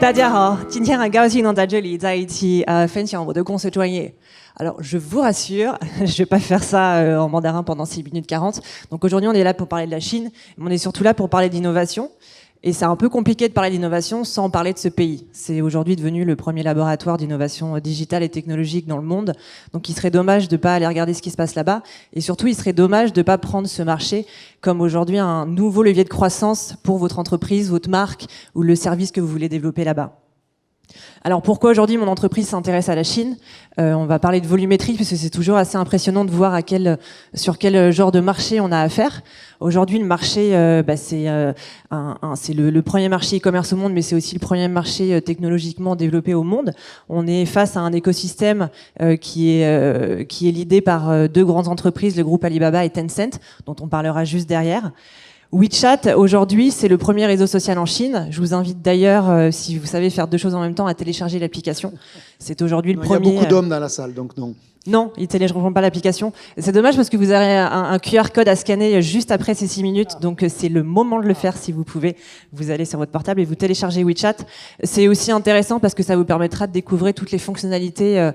大家好，今天很高兴能在这里在一起分享我的公司专业。Alors, je vous rassure, je vais pas faire ça en mandarin pendant 6 minutes 40. Donc aujourd'hui, on est là pour parler de la Chine, mais on est surtout là pour parler d'innovation. Et c'est un peu compliqué de parler d'innovation sans parler de ce pays. C'est aujourd'hui devenu le premier laboratoire d'innovation digitale et technologique dans le monde. Donc il serait dommage de pas aller regarder ce qui se passe là-bas. Et surtout, il serait dommage de pas prendre ce marché comme aujourd'hui un nouveau levier de croissance pour votre entreprise, votre marque ou le service que vous voulez développer là-bas. Alors pourquoi aujourd'hui mon entreprise s'intéresse à la Chine? On va parler de volumétrie parce que c'est toujours assez impressionnant de voir sur quel genre de marché on a affaire. Aujourd'hui le marché, c'est le premier marché e-commerce au monde, mais c'est aussi le premier marché technologiquement développé au monde. On est face à un écosystème qui est l'idée par deux grandes entreprises, le groupe Alibaba et Tencent, dont on parlera juste derrière. WeChat, aujourd'hui, c'est le premier réseau social en Chine. Je vous invite d'ailleurs, si vous savez faire deux choses en même temps, à télécharger l'application. C'est aujourd'hui le premier... Il y a beaucoup d'hommes dans la salle, donc non. Non, ils ne téléchargeront pas l'application. C'est dommage parce que vous aurez un QR code à scanner juste après ces 6 minutes. Donc c'est le moment de le faire si vous pouvez. Vous allez sur votre portable et vous téléchargez WeChat. C'est aussi intéressant parce que ça vous permettra de découvrir toutes les fonctionnalités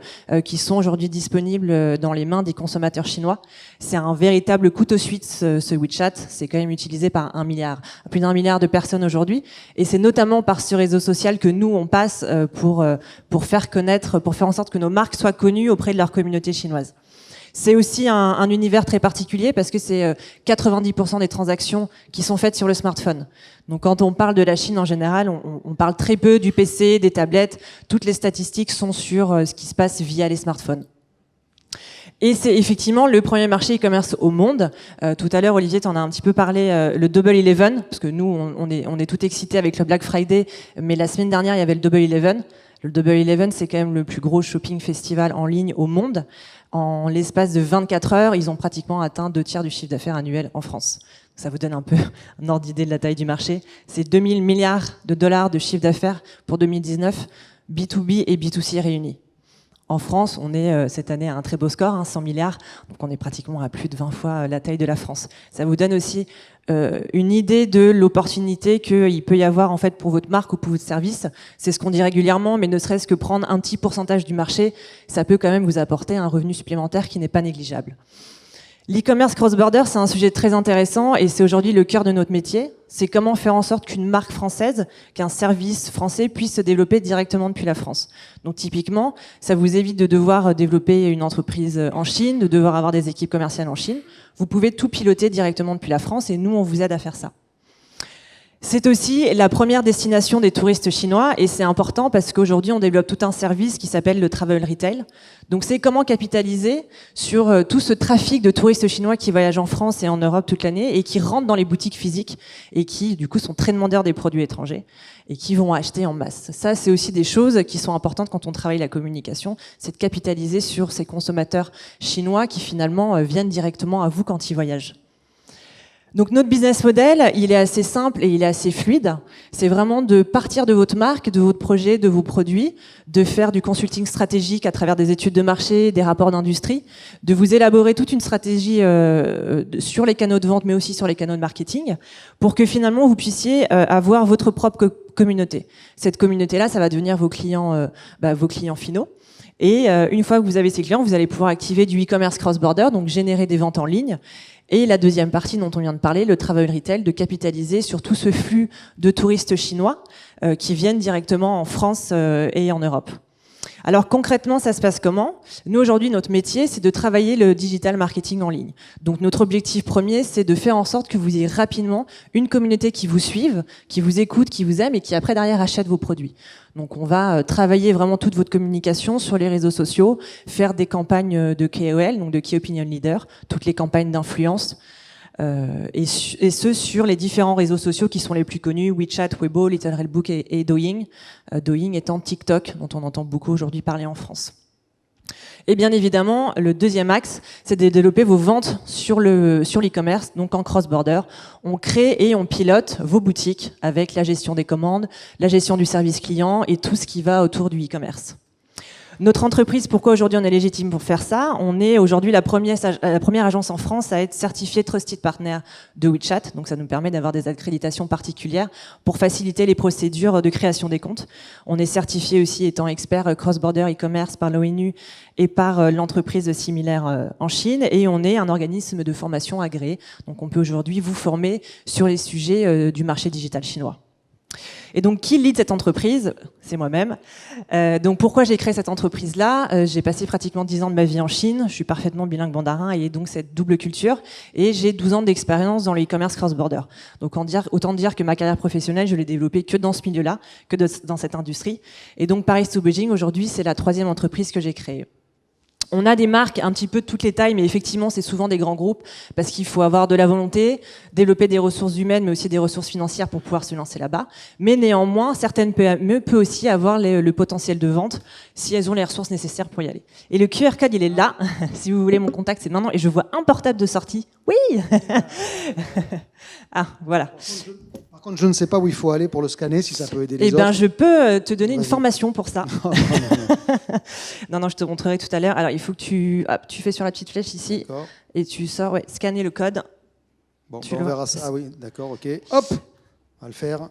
qui sont aujourd'hui disponibles dans les mains des consommateurs chinois. C'est un véritable couteau suisse ce WeChat. C'est quand même utilisé par plus d'1 milliard de personnes aujourd'hui. Et c'est notamment par ce réseau social que nous on passe pour faire connaître, pour faire en sorte que nos marques soient connues auprès de leur communauté chinoise. C'est aussi un univers très particulier parce que c'est 90% des transactions qui sont faites sur le smartphone. Donc quand on parle de la Chine en général, on parle très peu du PC, des tablettes. Toutes les statistiques sont sur ce qui se passe via les smartphones. Et c'est effectivement le premier marché e-commerce au monde. Tout à l'heure, Olivier, t'en as un petit peu parlé, le Double 11, parce que nous, on est tout excités avec le Black Friday, mais la semaine dernière, il y avait le Double 11. Le Double 11, c'est quand même le plus gros shopping festival en ligne au monde. En l'espace de 24 heures, ils ont pratiquement atteint 2/3 du chiffre d'affaires annuel en France. Ça vous donne un peu un ordre d'idée de la taille du marché. C'est 2000 milliards de dollars de chiffre d'affaires pour 2019, B2B et B2C réunis. En France, on est cette année à un très beau score, 100 milliards, donc on est pratiquement à plus de 20 fois la taille de la France. Ça vous donne aussi une idée de l'opportunité qu'il peut y avoir en fait pour votre marque ou pour votre service. C'est ce qu'on dit régulièrement, mais ne serait-ce que prendre un petit pourcentage du marché, ça peut quand même vous apporter un revenu supplémentaire qui n'est pas négligeable. L'e-commerce cross-border, c'est un sujet très intéressant et c'est aujourd'hui le cœur de notre métier. C'est comment faire en sorte qu'une marque française, qu'un service français puisse se développer directement depuis la France. Donc typiquement, ça vous évite de devoir développer une entreprise en Chine, de devoir avoir des équipes commerciales en Chine. Vous pouvez tout piloter directement depuis la France et nous, on vous aide à faire ça. C'est aussi la première destination des touristes chinois et c'est important parce qu'aujourd'hui on développe tout un service qui s'appelle le travel retail. Donc c'est comment capitaliser sur tout ce trafic de touristes chinois qui voyagent en France et en Europe toute l'année et qui rentrent dans les boutiques physiques et qui du coup sont très demandeurs des produits étrangers et qui vont acheter en masse. Ça c'est aussi des choses qui sont importantes quand on travaille la communication, c'est de capitaliser sur ces consommateurs chinois qui finalement viennent directement à vous quand ils voyagent. Donc notre business model, il est assez simple et il est assez fluide. C'est vraiment de partir de votre marque, de votre projet, de vos produits, de faire du consulting stratégique à travers des études de marché, des rapports d'industrie, de vous élaborer toute une stratégie sur les canaux de vente, mais aussi sur les canaux de marketing, pour que finalement vous puissiez avoir votre propre communauté. Cette communauté-là, ça va devenir vos clients finaux. Et une fois que vous avez ces clients, vous allez pouvoir activer du e-commerce cross-border, donc générer des ventes en ligne. Et la deuxième partie dont on vient de parler, le travel retail, de capitaliser sur tout ce flux de touristes chinois qui viennent directement en France et en Europe. Alors concrètement, ça se passe comment? Nous aujourd'hui, notre métier, c'est de travailler le digital marketing en ligne. Donc notre objectif premier, c'est de faire en sorte que vous ayez rapidement une communauté qui vous suive, qui vous écoute, qui vous aime et qui après derrière achète vos produits. Donc on va travailler vraiment toute votre communication sur les réseaux sociaux, faire des campagnes de KOL, donc de Key Opinion Leader, toutes les campagnes d'influence, et ce sur les différents réseaux sociaux qui sont les plus connus, WeChat, Weibo, Little Red Book et Douyin. Douyin étant TikTok, dont on entend beaucoup aujourd'hui parler en France. Et bien évidemment, le deuxième axe, c'est de développer vos ventes sur l'e-commerce, donc en cross-border. On crée et on pilote vos boutiques avec la gestion des commandes, la gestion du service client et tout ce qui va autour du e-commerce. Notre entreprise, pourquoi aujourd'hui on est légitime pour faire ça? On est aujourd'hui la première agence en France à être certifiée Trusted Partner de WeChat. Donc ça nous permet d'avoir des accréditations particulières pour faciliter les procédures de création des comptes. On est certifié aussi étant expert cross-border e-commerce par l'ONU et par l'entreprise similaire en Chine. Et on est un organisme de formation agréé. Donc on peut aujourd'hui vous former sur les sujets du marché digital chinois. Et donc, qui lead cette entreprise? C'est moi-même. Donc, pourquoi j'ai créé cette entreprise-là? J'ai passé pratiquement 10 ans de ma vie en Chine. Je suis parfaitement bilingue mandarin et donc cette double culture. Et j'ai 12 ans d'expérience dans le e-commerce cross-border. Donc, autant dire que ma carrière professionnelle, je l'ai développée que dans ce milieu-là, que dans cette industrie. Et donc, Paris to Beijing, aujourd'hui, c'est la 3e entreprise que j'ai créée. On a des marques un petit peu de toutes les tailles, mais effectivement, c'est souvent des grands groupes parce qu'il faut avoir de la volonté, développer des ressources humaines, mais aussi des ressources financières pour pouvoir se lancer là-bas. Mais néanmoins, certaines PME peuvent aussi avoir le potentiel de vente si elles ont les ressources nécessaires pour y aller. Et le QR code, il est là. Si vous voulez mon contact, c'est maintenant. Et je vois un portable de sortie. Oui. Ah, voilà. Par contre, je ne sais pas où il faut aller pour le scanner, si ça peut aider les autres. Eh bien, je peux te donner une formation pour ça. Non, je te montrerai tout à l'heure. Alors, il faut que tu fais sur la petite flèche ici et tu sors, scanner le code. Bon, on verra ça. Ah oui, d'accord, ok. Hop, on va le faire.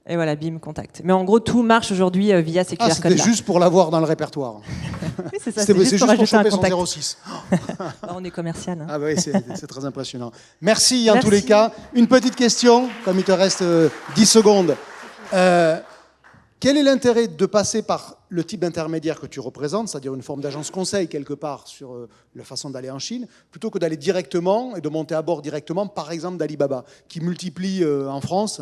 Et voilà, bim, contact. Mais en gros, tout marche aujourd'hui via ces QR codes-là. C'était juste pour l'avoir dans le répertoire. Oui, c'est ça. C'est juste pour choper contact. son 06. On est commercial. Hein. Ah oui, c'est très impressionnant. Merci en tous les cas. Une petite question, comme il te reste 10 secondes. Quel est l'intérêt de passer par le type d'intermédiaire que tu représentes, c'est-à-dire une forme d'agence conseil quelque part sur la façon d'aller en Chine, plutôt que d'aller directement et de monter à bord directement, par exemple d'Alibaba, qui multiplie en France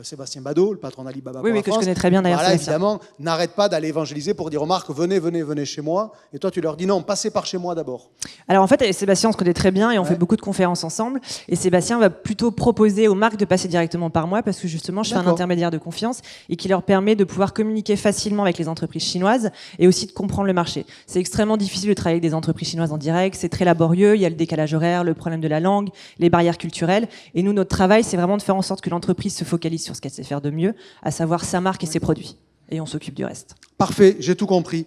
Sébastien Badeau, le patron d'Alibaba pour la France. Que je connais très bien d'ailleurs. Voilà, évidemment, n'arrête pas d'aller évangéliser pour dire aux marques, venez chez moi. Et toi, tu leur dis non, passez par chez moi d'abord. Alors en fait, Sébastien, on se connaît très bien et on fait beaucoup de conférences ensemble. Et Sébastien va plutôt proposer aux marques de passer directement par moi parce que justement, je suis un intermédiaire de confiance et qui leur permet de pouvoir communiquer facilement avec les entreprises chinoises et aussi de comprendre le marché. C'est extrêmement difficile de travailler avec des entreprises chinoises en direct, c'est très laborieux, il y a le décalage horaire, le problème de la langue, les barrières culturelles. Et nous, notre travail, c'est vraiment de faire en sorte que l'entreprise se focalise sur ce qu'elle sait faire de mieux, à savoir sa marque et ses produits. Et on s'occupe du reste. Parfait, j'ai tout compris.